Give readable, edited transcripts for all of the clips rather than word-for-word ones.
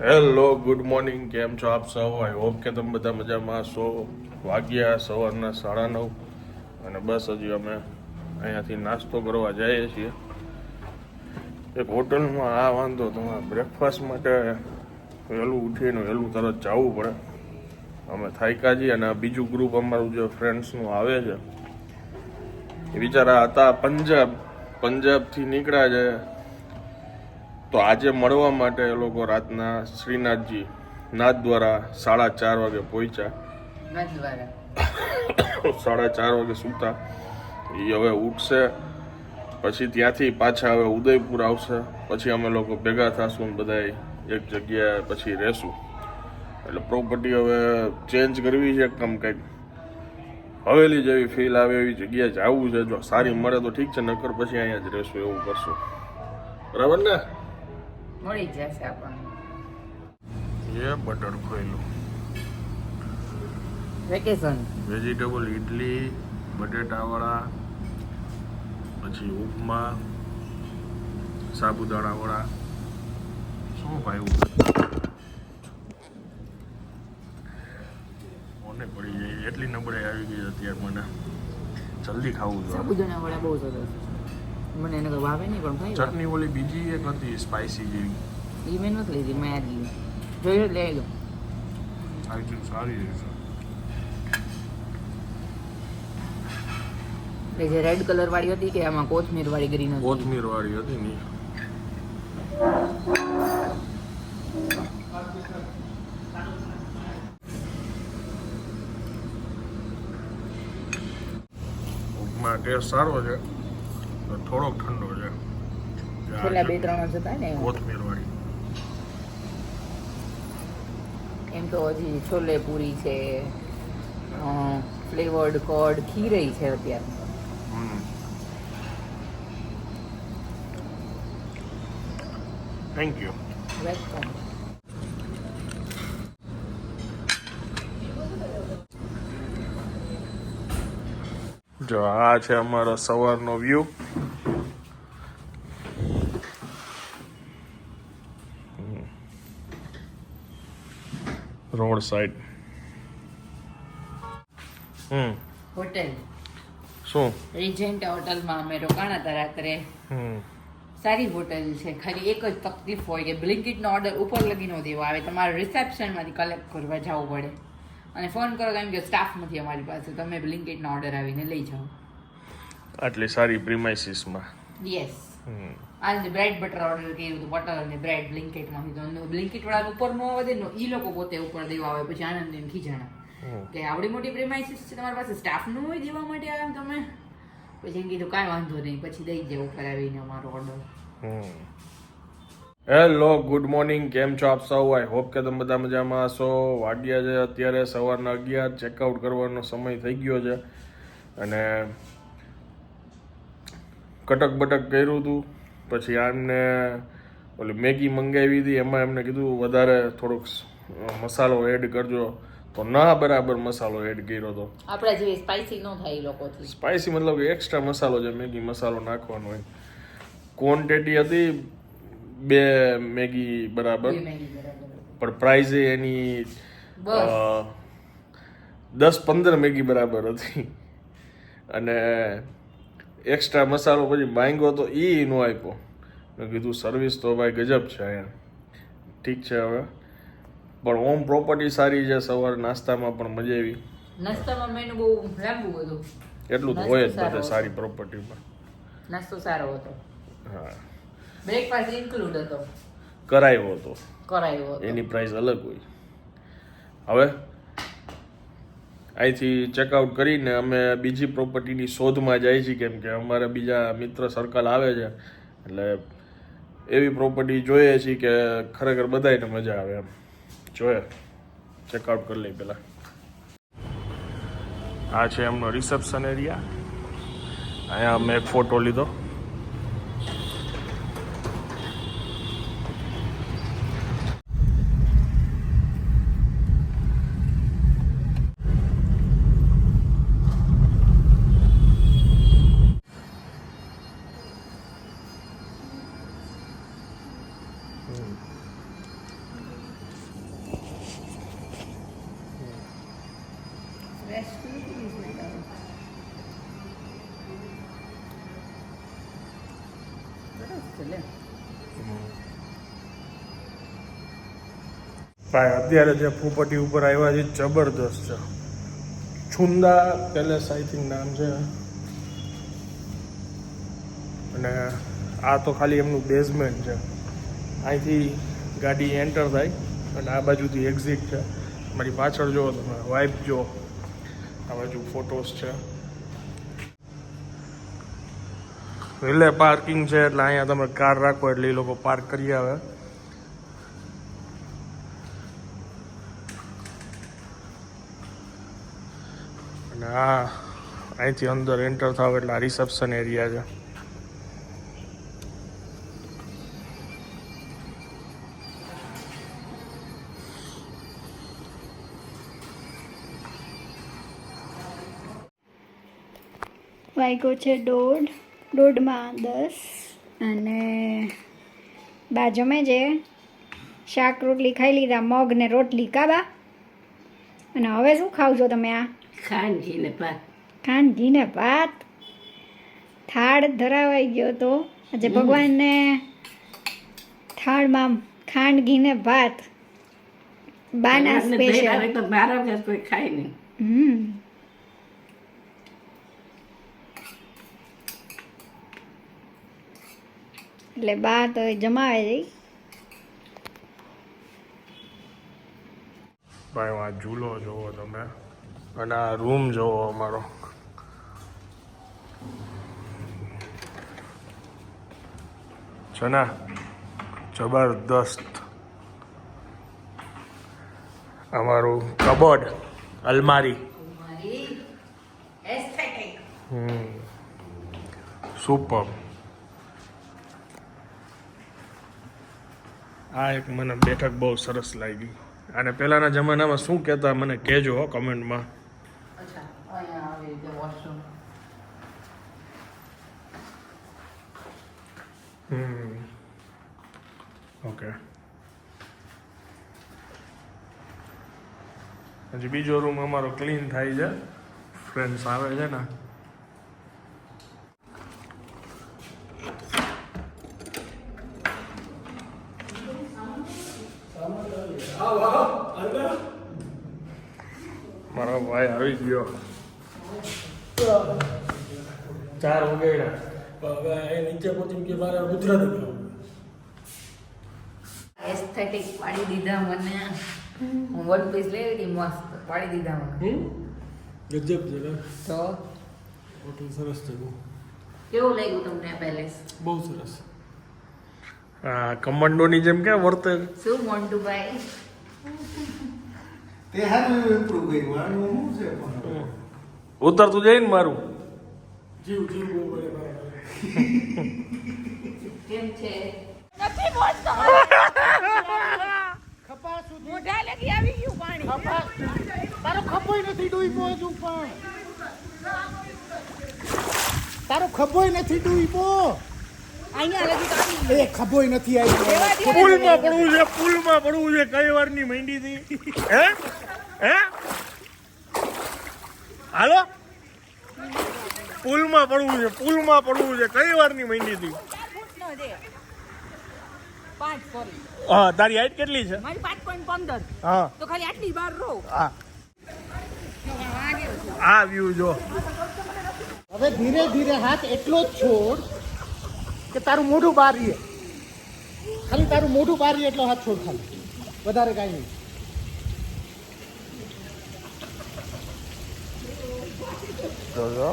Hello good morning, કેમ છો આપ સૌ? આઈ હોપ કે તમે બધા મજામાં છો. વાગ્યા સવારના 9:30 અને બસ હજી અમે અહીંયાથી નાસ્તો કરવા જઈએ છીએ એક હોટલમાં. આ વાંધો તમારે બ્રેકફાસ્ટ માટે વહેલું ઉઠીને વહેલું તરત જવું પડે. અમે થાક્યા છીએ અને બીજું ગ્રુપ અમારું જે ફ્રેન્ડ્સનું આવે છે એ બિચારા હતા પંજાબથી નીકળ્યા છે. તો આજે મળવા માટે એ લોકો રાતના શ્રીનાથજી નાથદ્વારા 4:30 વાગે પહોંચ્યા. 4:30 વાગે સૂતા. એ હવે ઉઠશે, પછી ત્યાંથી પાછા હવે ઉદયપુર આવશે. પછી અમે લોકો ભેગા થશું ને બધા એક જગ્યાએ પછી રહેશું. એટલે પ્રોપર્ટી હવે ચેન્જ કરવી છે, કંઈક હવેલી જેવી ફીલ આવે એવી જગ્યાએ જવું છે. જો સારી મળે તો ઠીક છે, નકર પછી અહીંયા જ રહેશું, એવું કરશું. બરાબર ને? મળી જશે આપણને. એ બટર ખોયેલું વેકેશન વેજીટેબલ ઇડલી, બટેટાવાળા, પછી ઉપમા, સાબુદાણાવાળા. શું ભાઈ મને પડી જાય એટલી નબળાઈ આવી ગઈ અત્યારે. મને જલ્દી ખાવું જોઈએ. સાબુદાણા વડા બહુ સરસ. મને એને કોઈ ભાવે નહીં, પણ ભાઈ ચટણી ઓલી બીજી એક હતી સ્પાઇસી જેવી, એ મેં નથી લીધી, મેં આ જ લીધી. જોયું એટલે લઈ લો. આઈ થિંક સારી રહેશે. એટલે જે રેડ કલર વાળી હતી કે આમાં કોથમીર વાળી ગ્રીન હતી? કોથમીર વાળી હતી ને. ઉપમા ટેસ્ટ સારો છે, થોડોક ઠંડો છે. છેલ્લા 2-3 જ હતા ને. કોથમીર વાળી. એમ તો હજી છોલે પૂરી છે, ફ્લેવર્ડ કર્ડ, ખીરઈ છે અત્યારે. Thank you. વેલકમ. જો આ છે અમારો સવારનો વ્યૂ. Road side. હોટેલ શું? રીજેન્ટ હોટલમાં અમે રોકાણા હતા રાત્રે. સારી હોટેલ છે, ખાલી એક જ તકલીફ હોય કે બ્લિંકિટનો ઓર્ડર ઉપર લગીનો દેવો આવે, તમારે રિસેપ્શનમાંથી કલેક્ટ કરવા જવું પડે અને ફોન કરો કેમ કે સ્ટાફ નથી અમારી પાસે, તમે બ્લિંકિટનો ઓર્ડર આવીને લઈ જાઓ. આટલી સારી પ્રીમાઇસીસમાં. યસ. આજે બ્રેડ બટર ઓર્ડર કર્યું હતું, બટર અને બ્રેડ બ્લિંકિટમાંથી. તો બ્લિંકિટ વાળા ઉપર ન આવે દે, એ લોકો પોતે ઉપર દેવા આવે. પછી આનંદ એમ ખીજાણા કે આવડી મોટી પ્રીમાઇસીસ છે તમારી પાસે, સ્ટાફ ન હોય દેવા માટે આવે તમે. પછી એમ કીધું કાંઈ વાંધો નહીં, પછી દઈ જાય ઉપર આવીને અમારો ઓર્ડર. હેલો ગુડ મોર્નિંગ, કેમ છો આપ સૌ? આઈ હોપ કે તમે બધા મજામાં હશો. વાગ્યા છે અત્યારે સવારના 11. ચેકઆઉટ કરવાનો સમય થઈ ગયો છે અને કટક બટક કર્યું હતું. પછી આમને ઓલી મેગી મંગાવી હતી, એમાં એમને કીધું વધારે થોડોક મસાલો એડ કરજો, તો ના બરાબર મસાલો એડ કર્યો હતો. આપણા જેવી સ્પાઇસી ન થાય એ લોકોથી. સ્પાઇસી મતલબ કે એક્સ્ટ્રા મસાલો છે, મેગી મસાલો નાખવાનો હોય. ક્વોન્ટિટી હતી 2 મેગી બરાબર, પણ પ્રાઇઝ એની 10-15 મેગી બરાબર હતી. અને એક્સ્ટ્રા મસાલો પછી માંગ્યો તો એ ન આપ્યો. મેં કીધું સર્વિસ તો ભાઈ ગજબ છે અહીંયા. ઠીક છે હવે, પણ ઓમ પ્રોપર્ટી સારી છે. સવારે નાસ્તામાં પણ મજા આવી. નાસ્તામાં મેનુ બહુ લાંબુ હતું. એટલું તો હોય જ બધે સારી પ્રોપર્ટીમાં. નાસ્તો સારો હતો. હા, બ્રેકફાસ્ટ ઇન્ક્લુડ હતો. કરાયો હતો, કરાયો. એની પ્રાઇસ અલગ હોય. હવે અહીંથી ચેકઆઉટ કરીને અમે બીજી પ્રોપર્ટીની શોધમાં જઈએ છીએ, કેમ કે અમારે બીજા મિત્ર સર્કલ આવે છે. એટલે એવી પ્રોપર્ટી જોઈએ છીએ કે ખરેખર બધાને મજા આવે એમ. જોઈએ, ચેકઆઉટ કરી લઈ પહેલાં. આ છે એમનો રિસેપ્શન એરિયા. અહીંયા અમે એક ફોટો લીધો. ભાઈ અત્યારે જે ફૂપટી ઉપર આવ્યા છે જબરદસ્ત છે. છુંદા પેલેસ આઈ થિંક નામ છે. અને આ તો ખાલી એમનું બેઝમેન્ટ છે. અહીંથી ગાડી એન્ટર થાય અને આ બાજુથી એક્ઝિટ છે. મારી પાછળ જુઓ તમે, વાઇફ જુઓ, આ બાજુ ફોટોસ છે. રિલે પાર્કિંગ છે એટલે અહીંયા તમે કાર રાખો એટલે એ લોકો પાર્ક કરી આવે. અને આ અહીંથી અંદર એન્ટર થાવ એટલે આ રિસેપ્શન એરિયા છે. વાગ્યો છે 1:30 અને બા જમે છે. શાક રોટલી ખાઈ લીધા, મગ ને રોટલી કાબા. અને હવે શું ખાવ છો તમે? આ ખાંડ ઘી ને ભાત. થાળ ધરાવાઈ ગયો તો આજે ભગવાનને થાળમાં ખાંડ ઘી ને ભાત. બાના સ્પેશિયલ. એટલે બા તો જમાવે છે. ભાઈ આ ઝૂલો જોવો તમે અને આ રૂમ જોવો અમારો. છે ને જબરદસ્ત. અમારું કબોર્ડ, અલમારી. સુપર. આ એક મને બેઠક બહુ સરસ લાગી. અને પહેલાના જમાનામાં શું કહેતા મને કહેજો કમેન્ટમાં. ઓકે. હજી બીજો રૂમ અમારો ક્લીન થાય છે. ફ્રેન્ડ્સ આવે છે ને. મારો ભાઈ આવી ગયો. 4 વગેરે નીચે પહોંચી કે મારે ગુજરાતી એસ્થેટિક પાડી દીધા મને. હું વન પીસ લઈ હતી, મસ્ત પાડી દીધા મને. ગજબ છે તો હોટલ સરસ છે. કેવું લાગ્યું તમને પેલેસ? બહુ સરસ. હા, કમાન્ડોની જેમ કે વર્તે. શું મોન્ટુભાઈ? તે હારું ઇમ્પ્રૂવ કર્યું. આનું શું છે પણ ઉતરતું જાય ને મારું જીવ જીવ બહુ બળે કેમ છે? નથી બોલતો. મોઢા લગી આવી ગયું પાણી. તારો ખભોય નથી ડૂબ્યો હજુ પણ. તારો ખભોય નથી ડૂબ્યો. અહીંયા લગી તો આવી એ ખભોય નથી આવી. પુલમાં પડવું છે, પુલમાં પડવું છે. કઈ વારની મહેંદી થી હે હે હાલો પુલમાં પડવું છે, પુલમાં પડવું છે. કઈ વારની મહેંદી થી? 5 સોરી. હા, તારી હાઈટ કેટલી છે? મારી 5.15. હા તો ખાલી આટલી બાર રહો. હા. આ વ્યૂ જો. હવે ધીરે ધીરે હાથ એટલો જ છોડ કે તારું મોઢું બહાર રહે. ખાલી તારું મોઢું બહાર રહે એટલો હાથ છોડ ખાલી. વધારે કાંઈ નહીં. જોજો.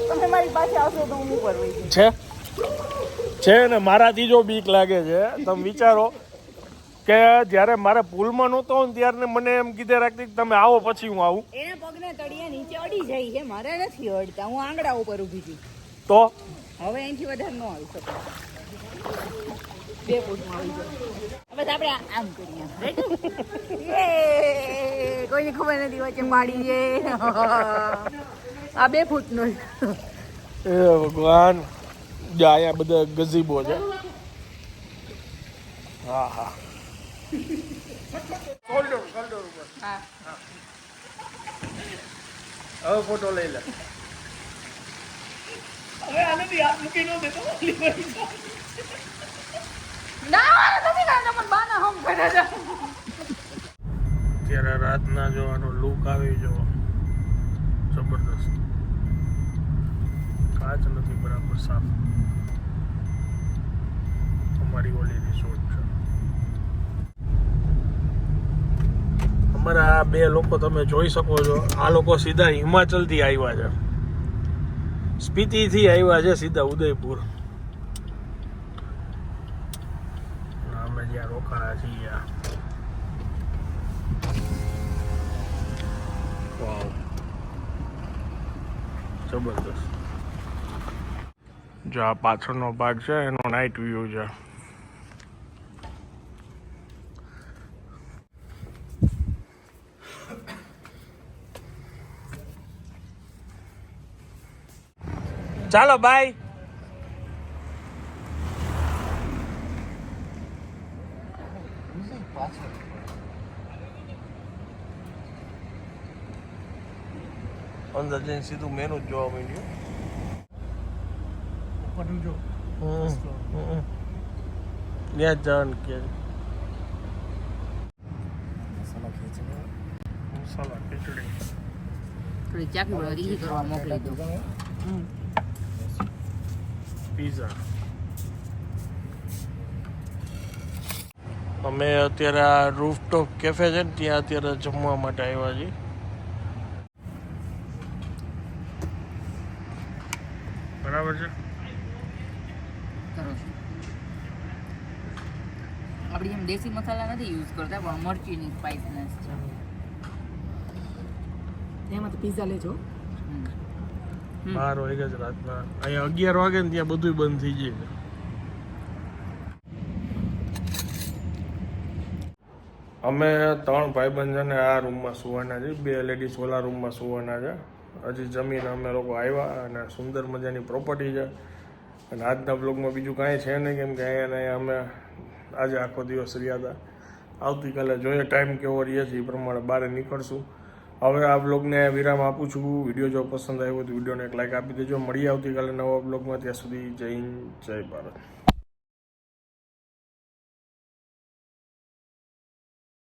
તમે મારી પાસે આવશો તો હું ઉપર વહી જઈશ. છે ને મારાથી જો બીક લાગે છે. તમે વિચારો કે જ્યારે મારે પુલમાં નહોતો ને ત્યારે મને એમ કીધે રાખતી કે તમે આવો પછી હું આવું. એના પગના તળિયા નીચે અડી જાય છે. મારે નથી અડતા. હું આંગળા ઉપર ઊભી હતી. તો હવે એનાથી વધારે ન આવી શકો. 2 ફૂટમાં આવી જાય. બસ આપણે આમ કરીએ. રેડી? કોઈને ખબર નથી વચ્ચે પાડી છે. આ 2 ફૂટનો. એ ભગવાન. જો અહીંયા બધા ગઝીબો છે. હા હા. શોલ્ડર ઉપર. હા. હવે ફોટો લઈ લે. ત્યારે રાતના જોવાનો લુક આવી જો જબરદસ્ત. કાચ નથી બરાબર સાફ. અમારી ઓલી રિસોર્ટ છે. અમારા આ બે લોકો તમે જોઈ શકો છો. આ લોકો સીધા હિમાચલથી આવ્યા છે. સ્પીતિથી આવ્યા છે સીધા ઉદયપુર. અમે જ્યાં રોકાણા છીએ વાવ જબરદસ્ત. જો આ પાછળનો ભાગ છે એનો નાઇટ વ્યૂ છે. ચાલો બાય. અંદર જઈને સીધું મેનુ જ જોવા માંડ્યું. ત્યાં જ જવાનું કે મસાલા ખીચડી થોડી ચાકી બળવા રીહી કરવા મોકલી દો. પીઝા. અમે અત્યારે આ રૂફટોપ કેફે છે ને ત્યાં અત્યારે જમવા માટે આવ્યા છીએ. બરાબર છે. કરો છો આપણી જેમ દેશી મસાલા નથી યુઝ કરતા પણ મરચીની સ્પાઇસનેસ છે. એમાં તો પિઝા લેજો. 12 વાગ્યા જ રાતના. અહીંયા 11 વાગે ને ત્યાં બધું બંધ થઈ જાય. અમે 3 ભાઈબંધ છે ને આ રૂમમાં સુવાના છે. 2 લેડીઝ ઓલા રૂમમાં સુવાના છે. હજી જમીને અમે લોકો આવ્યા અને સુંદર મજાની પ્રોપર્ટી છે. અને આજના બ્લોગમાં બીજું કાંઈ છે નહીં કેમ કે અહીંયા અમે આજે આખો દિવસ રહ્યા હતા. આવતીકાલે જોઈએ ટાઈમ કેવો રહીએ છીએ એ પ્રમાણે બહાર નીકળશું. હવે આ બ્લોગને વિરામ આપું છું. વિડીયો જો પસંદ આવ્યો તો વિડીયોને એક લાઈક આપી દેજો. મળીએ આવતીકાલે નવા બ્લોગમાં. ત્યાં સુધી જય હિન્દ જય ભારત.